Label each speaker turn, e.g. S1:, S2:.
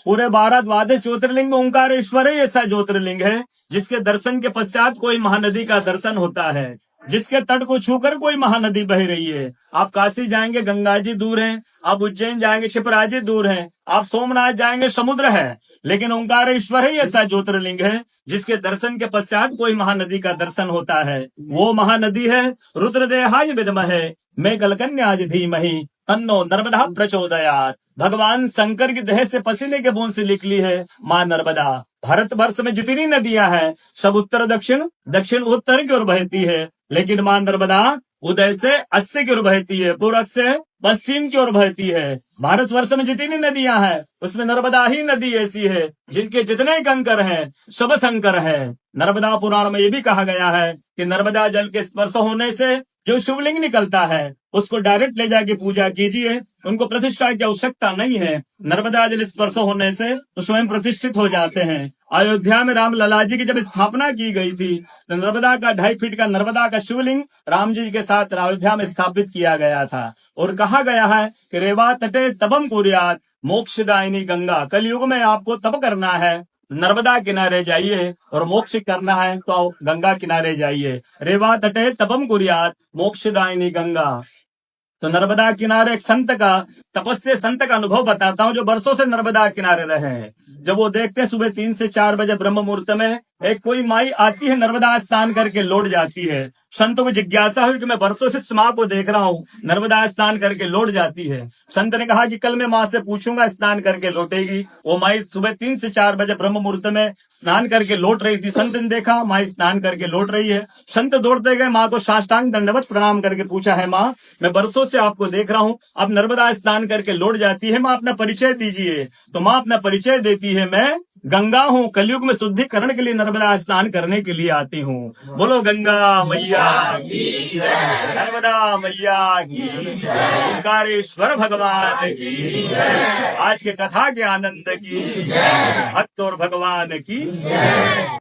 S1: पूरे 12 द्वादश ज्योतिर्लिंग में ओंकारेश्वर ही ऐसा ज्योतिर्लिंग है जिसके दर्शन के पश्चात कोई महानदी का दर्शन होता है, जिसके तट को छूकर कोई महानदी बह रही है। आप काशी जाएंगे गंगा जी दूर हैं, आप उज्जैन जाएंगे क्षिप्रा जी दूर हैं, आप सोमनाथ जाएंगे समुद्र है, लेकिन ओंकारेश्वर ही ऐसा ज्योतिर्लिंग है जिसके दर्शन के पश्चात कोई महानदी का दर्शन होता है। वो महानदी है रुद्रदेहाय विद्महे मैं कलकन्याज धीमहि तन्नो नर्मदा प्रचोदयात्। भगवान शंकर की देह से पसीने के बूंद से निकली है माँ नर्मदा। भारतवर्ष में जितनी नदियां हैं सब उत्तर दक्षिण दक्षिण उत्तर की ओर बहती है, लेकिन माँ नर्मदा उदय से अस्सी की ओर बहती है, पूरब से पश्चिम की ओर बहती है। भारतवर्ष में जितनी नदियां हैं उसमें नर्मदा ही नदी ऐसी है जिनके जितने कंकर हैं सब शंकर है। नर्मदा पुराण में ये भी कहा गया है कि नर्मदा जल के स्पर्श होने से जो शिवलिंग निकलता है उसको डायरेक्ट ले जाके पूजा कीजिए, उनको प्रतिष्ठा की आवश्यकता नहीं है। नर्मदा जल स्पर्श होने से तो स्वयं प्रतिष्ठित हो जाते हैं। अयोध्या में राम लला जी की जब स्थापना की गई थी तो नर्मदा का 2.5 फीट का नर्मदा का शिवलिंग राम जी के साथ अयोध्या में स्थापित किया गया था। और कहा गया है कि रेवा तटे तपम कुर्यात् मोक्षदायिनी गंगा। कलयुग में आपको तप करना है, नर्मदा किनारे जाइए, और मोक्ष करना है तो गंगा किनारे जाइए। रेवा तटे तपम कुर्यात् मोक्षदायिनी गंगा। तो नर्मदा किनारे एक संत का तपस्या संत का अनुभव बताता हूँ जो वर्षों से नर्मदा किनारे रहे हैं। जब वो देखते हैं सुबह 3 से 4 बजे ब्रह्म मुहूर्त में एक कोई माई आती है, नर्मदा स्नान करके लौट जाती है। संतों को जिज्ञासा हुई कि मैं वर्षों से इस माँ को देख रहा हूँ, नर्मदा स्नान करके लौट जाती है। संत ने कहा कि कल मैं माँ से पूछूंगा, स्नान करके लौटेगी। वो माई सुबह 3 से 4 बजे ब्रह्म मुहूर्त में स्नान करके लौट रही थी। संत ने देखा माँ स्नान करके लौट रही है। संत दौड़ते गए, माँ को साष्टांग दंडवत प्रणाम करके पूछा, है माँ मैं वर्षों से आपको देख रहा हूँ, अब नर्मदा स्नान करके लौट जाती है, माँ अपना परिचय दीजिए। तो माँ अपना परिचय देती है, मैं गंगा हूँ, कलयुग में शुद्धिकरण के लिए नर्मदा स्नान करने के लिए आती हूँ। बोलो गंगा मैया की जय, नर्मदा मैया की जय, ओंकारेश्वर भगवान की जय, आज के कथा के आनंद की जय, भक्त और भगवान की जय।